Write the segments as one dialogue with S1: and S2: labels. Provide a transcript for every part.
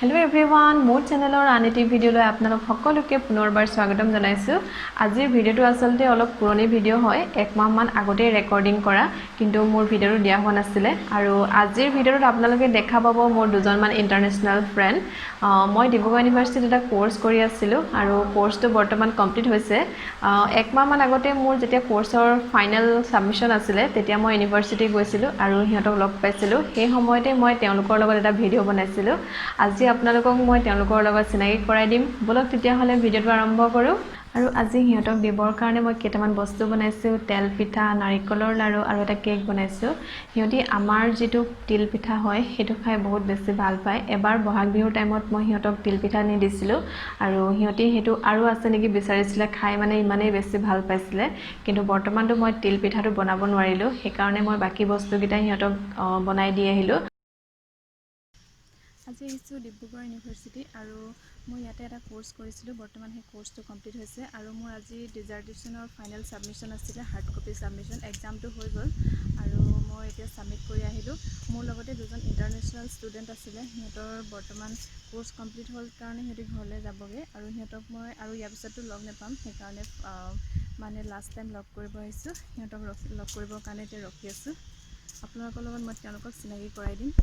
S1: Hello everyone, মোৰ চেনেলৰ auntie ভিডিঅ'লৈ আপোনালোক সকলোকে পুনৰবাৰ স্বাগতম জনাইছো। আজিৰ ভিডিঅ'টো আসলতে অলপ পুৰণি ভিডিঅ' হয়, এক মাহ মান আগতে ৰেকৰ্ডিং কৰা, কিন্তু মোৰ ভিডিঅ'টো দিয়া হোৱা নাছিলে আৰু আজিৰ ভিডিঅ'টোত আপোনালোকে দেখা পাব মোৰ দুজনমান ইন্টাৰনেশ্যনেল ফ্ৰেণ্ড। মই ডিব্ৰুগড় ইউনিভাৰ্চিটিত এটা কোৰ্স কৰি আছিলো আৰু কোৰ্সটো বৰ্তমান কমপ্লিট হৈছে। এক মাহ মান আগতে মোৰ যেতিয়া কোৰ্সৰ ফাইনেল সাবমিশন আছিলে তেতিয়া মই ইউনিভাৰ্চিটি গৈছিলো আৰু হিহঁতক লগ পাইছিলো। সেই সময়তে মই তেওঁলোকৰ লগত এটা ভিডিঅ' বনাইছিলো। আজি আপোনালোকক মই তেওঁলোকৰ লগত চিনাকি কৰাই দিম। বলক তেতিয়া হলে ভিডিঅ'টো আৰম্ভ কৰো। আৰু আজি হিহঁতক দিবৰ কাৰণে মই কেইটামান বস্তু বনাইছো, তেল পিঠা, নাৰিকলৰ লাৰু আৰু এটা কেক বনাইছো। হিহঁতি আমাৰ যেটো তিল পিঠা হয় হেতু খাই বহুত বেছি ভাল পায়। এবাৰ বহাগ বিহুৰ টাইমত মই হিহঁতক তিল পিঠা নি দিছিলো আৰু হিহঁতি হেতু আৰু আছে নেকি বিচাৰিছিলে, খাই মানে ইমানেই বেছি ভাল পাইছিলে। কিন্তু বৰ্তমানটো মই তিল পিঠাটো বনাব নোৱাৰিলো, সেই কাৰণে মই বাকি বস্তু কিটা হিহঁতক বনাই দি আহিলো। আজি আহিছোঁ ডিব্ৰুগড় ইউনিভাৰ্চিটি আৰু মই ইয়াতে এটা কোৰ্স কৰিছিলো। বৰ্তমান সেই কোৰ্সটো কমপ্লিট হৈছে আৰু মোৰ আজি ডিজাৰ্টেশ্যনৰ ফাইনেল সাবমিশন আছিলে, হাৰ্ড কপি সাবমিশন। এক্সামটো হৈ গ'ল আৰু মই এতিয়া সাবমিট কৰি আহিলো। মোৰ লগতে দুজন ইন্টাৰনেশ্যনেল ষ্টুডেণ্ট আছিলে, সিহঁতৰ বৰ্তমান কোৰ্স কমপ্লিট হ'ল কাৰণে সিহঁতি ঘৰলৈ যাবগে আৰু সিহঁতক মই আৰু ইয়াৰ পিছতো লগ নাপাম, সেই কাৰণে মানে লাষ্ট টাইম লগ কৰিব আহিছো। সিহঁতক লগ কৰিবৰ কাৰণে এতিয়া ৰখি আছো। আপোনালোকৰ লগত মই তেওঁলোকক চিনাকি কৰাই দিম।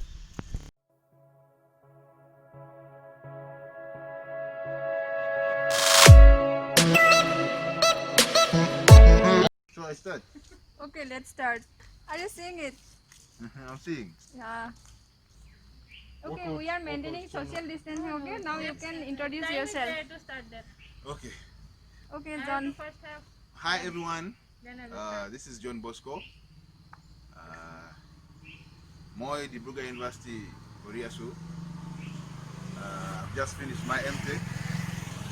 S2: So I start.
S1: Okay, let's start. Are you seeing it?
S2: I'm seeing.
S1: Yeah. Okay, we are maintaining social distancing. Okay, now you can introduce yourself.
S3: To start that.
S2: Okay.
S1: Okay, John.
S3: First have
S2: Hi everyone.
S3: then I will start.
S2: This is John Bosco. Moi Dibrugarh University, Oriasu. I've just finished my MTech,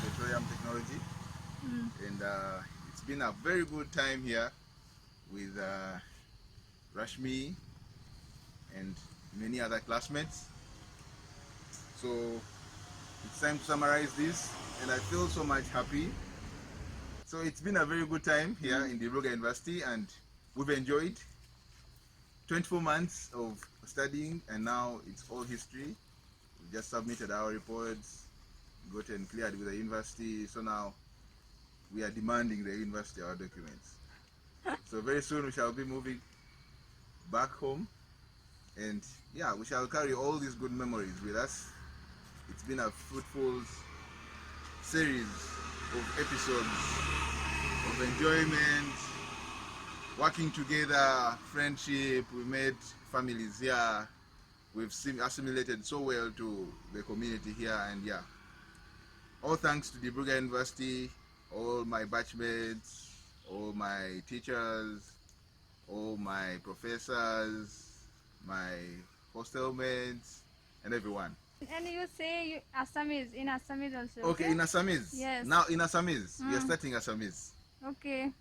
S2: Petroleum Technology, and it's been a very good time here with Roshmi and many other classmates. So it's time to summarize this, and I feel so much happy. So it's been a very good time here in Dibrugarh University, and we've enjoyed 24 months of studying, and now it's all history. We just submitted our reports, gotten cleared with the university, so now we are demanding the university our documents. So very soon we shall be moving back home, and yeah, we shall carry all these good memories with us. It's been a fruitful series of episodes of enjoyment, working together, friendship. We made families here. We've assimilated so well to the community here, and yeah, all thanks to Dibrugarh University, all my batchmates, all my teachers, all my professors, my hostel mates, and everyone.
S3: And you say Assamese, in Assamese also.
S2: Okay, in Assamese.
S3: Yes.
S2: Now in Assamese, we are starting Assamese.
S3: Okay.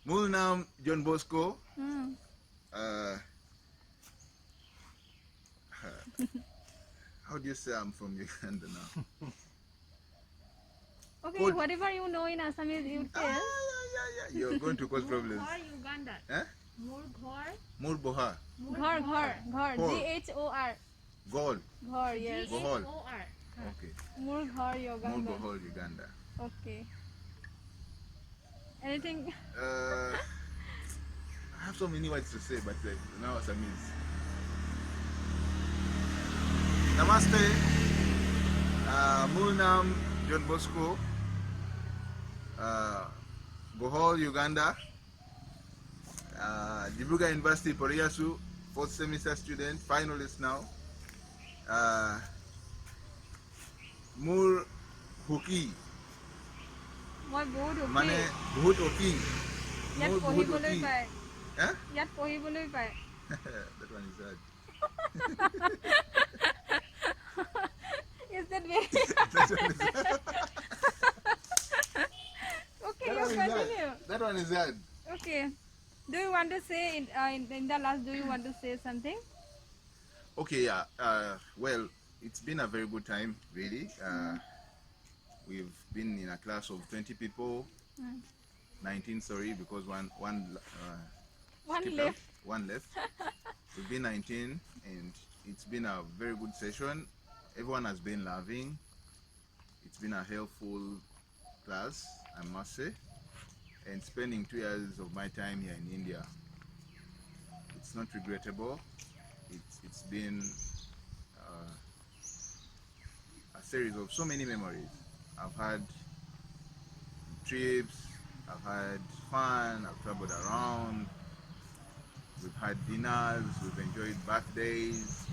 S2: Mul naam John Bosco. How do you say I'm from Uganda now?
S3: Okay,
S2: Good.
S3: whatever you know in Assamese, you tell.
S2: Yeah. You're going to cause problems.
S3: Ghor Uganda.
S2: Eh?
S3: Mur Ghor.
S2: Mur Boha.
S3: Ghor.
S2: Ghor.
S3: Ghor.
S2: Gol.
S3: Ghor, yes.
S2: Bohol.
S3: Ghor.
S2: Okay.
S3: Mur Ghor
S2: Mur
S3: Uganda.
S2: Bohol, Uganda.
S3: Okay. Anything?
S2: I have so many words to say, but now Assamese. Namaste. Mul naam John Bosco. Bohol, Uganda. Dibrugarh University, Poriasu, 4th semester student, finalist now. Mur Huki.
S3: মই বহুত
S2: Mane
S3: সুখী
S2: Bhut Oki.
S3: ইয়াত
S2: Mur Bhut
S3: পঢ়িবলৈ
S2: Oki.
S3: পায়
S2: Eh?
S3: ইয়াত পঢ়িবলৈ পায়
S2: That one is hard.
S3: Is that very
S2: That one is hard.
S3: okay,
S2: That
S3: you
S2: one is
S3: continue.
S2: hard. That one is hard.
S3: Okay. Do you want to say in the last, do you want to say something?
S2: Okay, yeah. Well, it's been a very good time, really. We've been in a class of 20 people, 19, sorry, because one skipped
S3: left.
S2: out. One left. We've been 19, and it's been a very good session. everyone has been loving. It's been a helpful class, I must say. And spending 2 years of my time here in India, it's not regrettable. It's been a series of so many memories. I've had trips, I've had fun, I've traveled around, we've had dinners, we've enjoyed birthdays.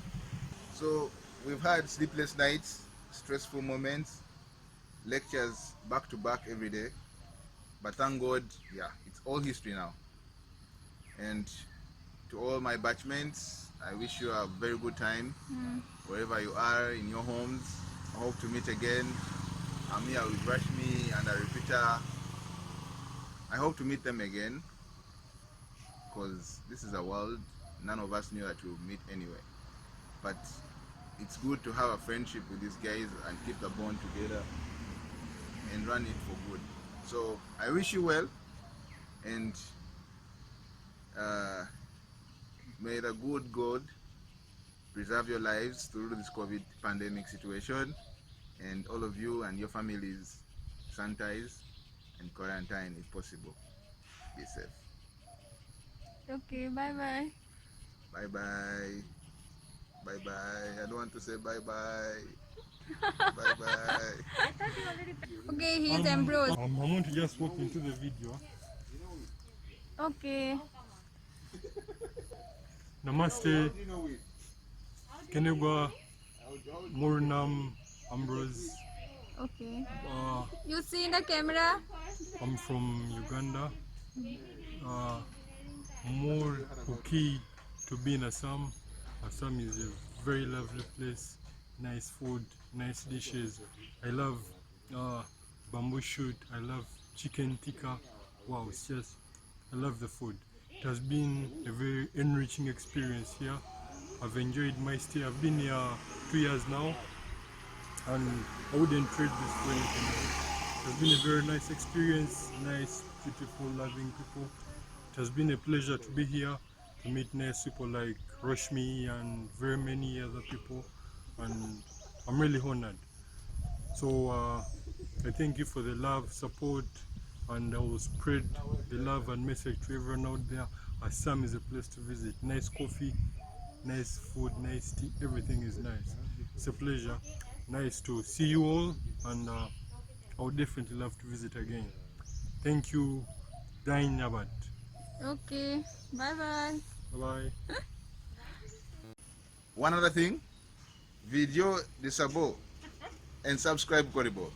S2: So we've had sleepless nights, stressful moments, lectures back to back every day. But thank God, yeah, it's all history now. And to all my batchmates, I wish you a very good time wherever you are in your homes. I hope to meet again. I'm here with Roshmi and a repeater. I hope to meet them again because this is a world none of us knew that we'll meet anyway. But it's good to have a friendship with these guys and keep the bond together and run it for good. So I wish you well, and may the good God preserve your lives through this COVID pandemic situation, and all of you and your families sanitize and quarantine if possible. Be safe.
S3: Okay, bye bye.
S2: Bye bye. Bye bye. I don't want to say bye bye. Bye bye.
S3: Okay, he is Ambrose.
S4: I want to just walk into the video.
S3: Okay.
S4: Namaste, Kenegwa, Murnam, Ambrose.
S3: Okay.
S4: Uh,
S3: You see in the camera?
S4: I'm from Uganda. More okay to be in Assam. Assam is a very lovely place. Nice food, nice dishes. I love bamboo shoot. I love chicken tikka. Wow, it's just, I love the food. It has been a very enriching experience here. I've enjoyed my stay. I've been here 2 years now, and I wouldn't trade this for anything. It has been a very nice experience. Nice, beautiful, loving people. It has been a pleasure to be here, to meet nice people like Roshmi and very many other people, and I'm really honored. So I thank you for the love, support, and I will spread the love and message to everyone out there. Assam is a place to visit. Nice coffee, nice food, nice tea, everything is nice. It's a pleasure. Nice to see you all, and I would definitely love to visit again. Thank you, Dain Nabat.
S3: Okay. Bye bye.
S4: Bye bye.
S2: One other thing, video disable and subscribe Koribo.